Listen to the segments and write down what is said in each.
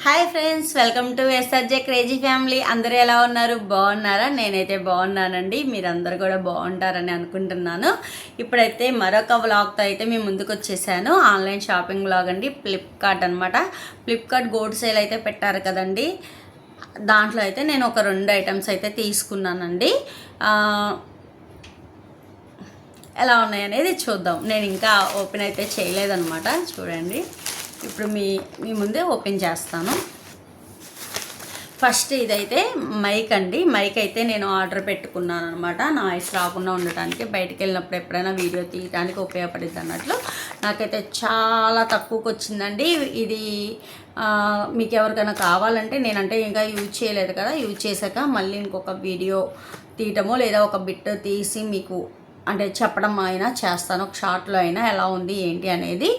Hi friends, welcome to SRJ crazy family. అందరూ ఎలా ఉన్నారు? బాగున్నారా? నేనైతే బాగున్నానండి. మీరందరూ కూడా బాగుంటారని అనుకుంటున్నాను. ఇప్పుడైతే మరొక వ్లాగ్తో అయితే మేము ముందుకు వచ్చేసాను. ఆన్లైన్ షాపింగ్ వ్లాగ్ అండి. ఫ్లిప్కార్ట్ అనమాట. ఫ్లిప్కార్ట్ గోల్డ్ సేల్ అయితే పెట్టారు కదండి. దాంట్లో అయితే నేను ఒక 2 ఐటమ్స్ అయితే తీసుకున్నానండి. ఎలా ఉన్నాయనేది చూద్దాం. నేను ఇంకా ఓపెన్ అయితే చేయలేదన్నమాట. చూడండి, ఇప్పుడు మీ ముందే ఓపెన్ చేస్తాను. ఫస్ట్ ఇదైతే మైక్ అండి. మైక్ అయితే నేను ఆర్డర్ పెట్టుకున్నాను అనమాట. నాయిస్ రాకుండా ఉండటానికి, బయటికి వెళ్ళినప్పుడు ఎప్పుడైనా వీడియో తీయడానికి ఉపయోగపడుతుంది అన్నట్లు. నాకైతే చాలా తక్కువకి వచ్చిందండి ఇది. మీకు ఎవరికైనా కావాలంటే, నేనంటే ఇంకా యూజ్ చేయలేదు కదా, యూజ్ చేశాక మళ్ళీ ఇంకొక వీడియో తీయటమో లేదా ఒక బిట్ తీసి మీకు అంటే చెప్పడం అయినా చేస్తాను, ఒక షార్ట్లో అయినా ఎలా ఉంది ఏంటి అనేది.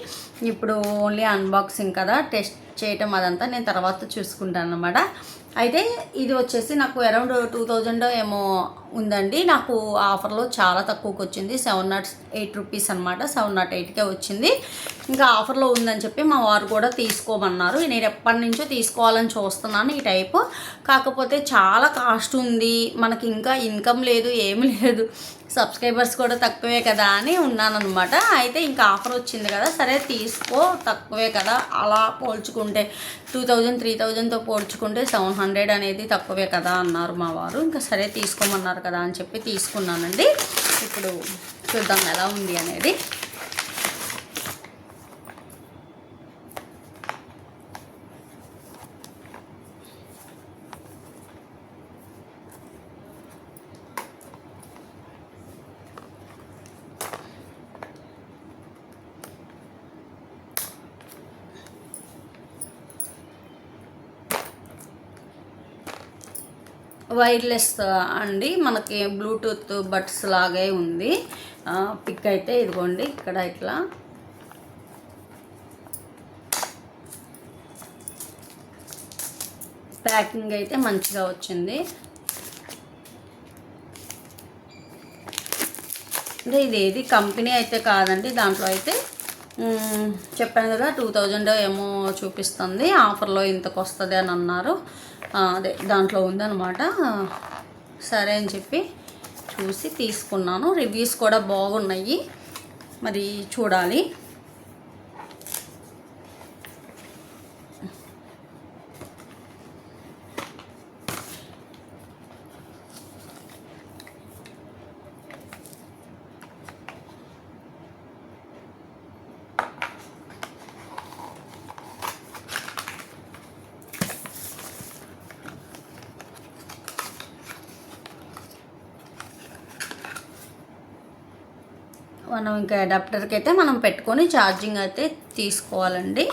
ఇప్పుడు ఓన్లీ అన్బాక్సింగ్ కదా, టెస్ట్ చేయటం అదంతా నేను తర్వాత చూసుకుంటాను అన్నమాట. అయితే ఇది వచ్చేసి నాకు అరౌండ్ 2000 ఏమో ఉందండి. నాకు ఆఫర్లో చాలా తక్కువకి వచ్చింది. 708 రూపీస్ అనమాట. 708కే వచ్చింది. ఇంకా ఆఫర్లో ఉందని చెప్పి మా వారు కూడా తీసుకోమన్నారు. నేను ఎప్పటి నుంచో తీసుకోవాలని చూస్తున్నాను ఈ టైపు. కాకపోతే చాలా కాస్ట్ ఉంది, మనకి ఇంకా ఇన్కమ్ లేదు, ఏమి లేదు, సబ్స్క్రైబర్స్ కూడా తక్కువే కదా అని ఉన్నానన్నమాట. అయితే ఇంకా ఆఫర్ వచ్చింది కదా, సరే తీసుకో, తక్కువే కదా, అలా పోల్చుకుంటే 2000 3000తో పోల్చుకుంటే 700 అనేది తక్కువే కదా అన్నారు మా వారు. ఇంకా సరే తీసుకోమన్నారు కదా అని చెప్పి తీసుకున్నానండి. ఇప్పుడు చూద్దాం ఎలా ఉంది అనేది. వైర్లెస్ అండి, మనకి బ్లూటూత్ బడ్స్ లాగే ఉంది. పిక్ అయితే ఇదిగోండి, ఇక్కడ ఇట్లా ప్యాకింగ్ అయితే మంచిగా వచ్చింది. అంటే ఇదేది కంపెనీ అయితే కాదండి. దాంట్లో అయితే చెప్పాను కదా 2000 ఏమో చూపిస్తుంది, ఆఫర్లో ఇంతకు వస్తుంది అని అన్నారు. అదే దాంట్లో ఉందన్నమాట. సరే అని చెప్పి చూసి తీసుకున్నాను. రివ్యూస్ కూడా బాగున్నాయి, మరి చూడాలి. మనం ఇంకా అడాప్టర్కి అయితే మనం పెట్టుకొని ఛార్జింగ్ అయితే తీసుకోవాలండి.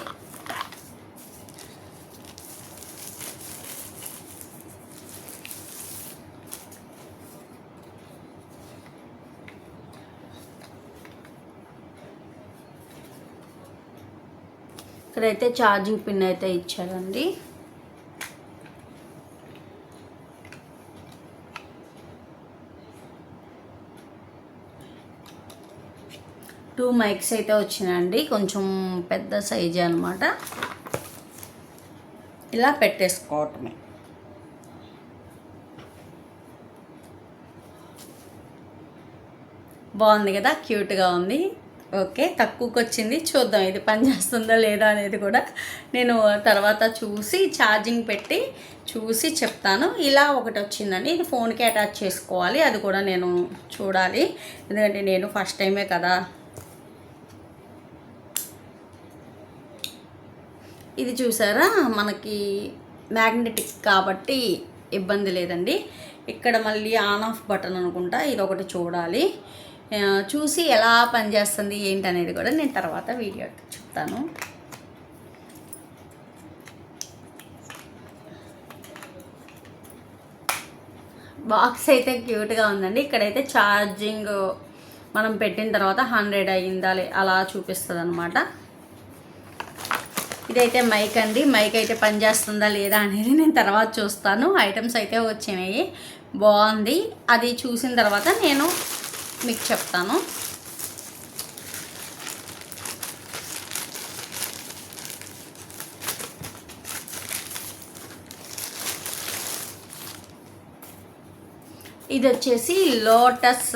ఇక్కడైతే ఛార్జింగ్ పిన్ అయితే ఇచ్చారండి. టూ మైక్స్ అయితే వచ్చినాయండి, కొంచెం పెద్ద సైజే అనమాట. ఇలా పెట్టేసుకోవటమే. బాగుంది కదా, క్యూట్గా ఉంది. ఓకే, తక్కువకి వచ్చింది. చూద్దాం ఇది పనిచేస్తుందా లేదా అనేది కూడా నేను తర్వాత చూసి ఛార్జింగ్ పెట్టి చూసి చెప్తాను. ఇలా ఒకటి వచ్చిందండి, ఇది ఫోన్కి అటాచ్ చేసుకోవాలి. అది కూడా నేను చూడాలి, ఎందుకంటే నేను ఫస్ట్ టైమే కదా. ఇది చూసారా, మనకి మ్యాగ్నెటిక్ కాబట్టి ఇబ్బంది లేదండి. ఇక్కడ మళ్ళీ ఆన్ ఆఫ్ బటన్ అనుకుంటా, ఇది ఒకటి చూడాలి. చూసి ఎలా పనిచేస్తుంది ఏంటి అనేది కూడా నేను తర్వాత వీడియో చెప్తాను. బాక్స్ అయితే క్యూట్గా ఉందండి. ఇక్కడైతే ఛార్జింగ్ మనం పెట్టిన తర్వాత 100 అయ్యిందా అలా చూపిస్తుంది అనమాట. ఇదైతే మైక్ అండి. మైక్ అయితే పనిచేస్తుందా లేదా అనేది నేను తర్వాత చూస్తాను. ఐటమ్స్ అయితే వచ్చినాయి, బాగుంది. అది చూసిన తర్వాత నేను మీకు చెప్తాను. ఇది వచ్చేసి లోటస్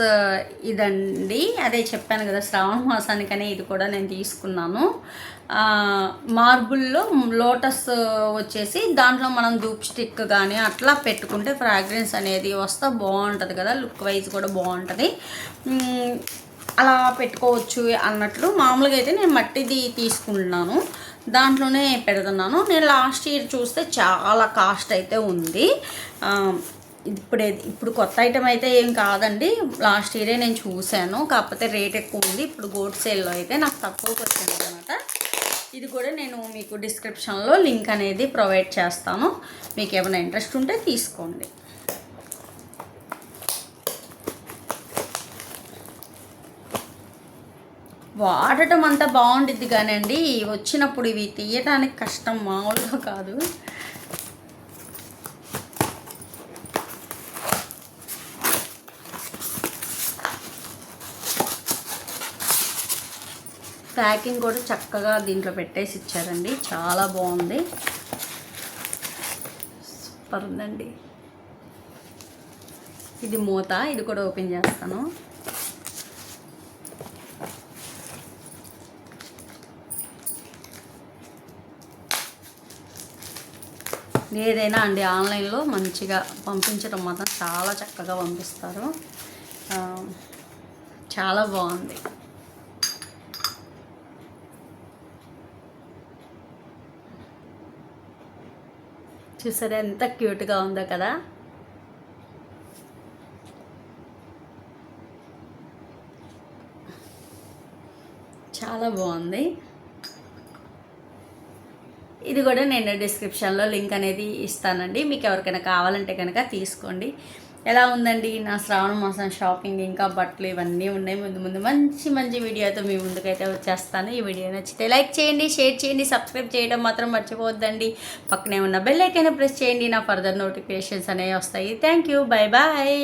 ఇదండి. అదే చెప్పాను కదా శ్రావణ మాసానికనే ఇది కూడా నేను తీసుకున్నాను. మార్బుల్లో లోటస్ వచ్చేసి దాంట్లో మనం ధూప్ స్టిక్ కానీ అట్లా పెట్టుకుంటే ఫ్రాగ్రెన్స్ అనేది వస్తే బాగుంటుంది కదా, లుక్ వైజ్ కూడా బాగుంటుంది. అలా పెట్టుకోవచ్చు అన్నట్లు. మామూలుగా అయితే నేను మట్టిది తీసుకుంటున్నాను, దాంట్లోనే పెడుతున్నాను. నేను లాస్ట్ ఇయర్ చూస్తే చాలా కాస్ట్ అయితే ఉంది. ఇప్పుడు కొత్త ఐటెం అయితే ఏం కాదండి, లాస్ట్ ఇయరే నేను చూశాను, కాకపోతే రేట్ ఎక్కువ ఉంది. ఇప్పుడు గోల్డ్ సేల్లో అయితే నాకు తక్కువకి వచ్చింది అనమాట. ఇది కూడా నేను మీకు డిస్క్రిప్షన్లో లింక్ అనేది ప్రొవైడ్ చేస్తాను, మీకు ఏమైనా ఇంట్రెస్ట్ ఉంటే తీసుకోండి. వాడటం అంతా బాగుండిద్ది కానండి, వచ్చినప్పుడు ఇవి తీయడానికి కష్టం మామూలుగా కాదు. ప్యాకింగ్ కూడా చక్కగా దీంట్లో పెట్టేసి ఇచ్చారండి, చాలా బాగుంది, సూపర్ ఉందండి. ఇది మూత, ఇది కూడా ఓపెన్ చేస్తాను. ఏదైనా అండి ఆన్లైన్లో మంచిగా పంపించడం మాత్రం చాలా చక్కగా పంపిస్తారు, చాలా బాగుంది. చూసారా ఎంత క్యూట్గా ఉందో కదా. చాలా బాగుంది. ఇది కూడా నేను డిస్క్రిప్షన్లో లింక్ అనేది ఇస్తానండి, మీకు ఎవరికైనా కావాలంటే కనుక తీసుకోండి. ఎలా ఉందండి నా శ్రావణ మాసం షాపింగ్, ఇంకా బట్టలు ఇవన్నీ ఉన్నాయి. ముందు మంచి మంచి వీడియోతో మీ ముందుకైతే వచ్చేస్తాను. ఈ వీడియో నచ్చితే లైక్ చేయండి, షేర్ చేయండి, సబ్స్క్రైబ్ చేయడం మాత్రం మర్చిపోవద్దండి. పక్కనే ఉన్న బెల్ ఐకాన్ ప్రెస్ చేయండి, నా ఫర్దర్ నోటిఫికేషన్స్ అనేవి వస్తాయి. Thank you, bye bye.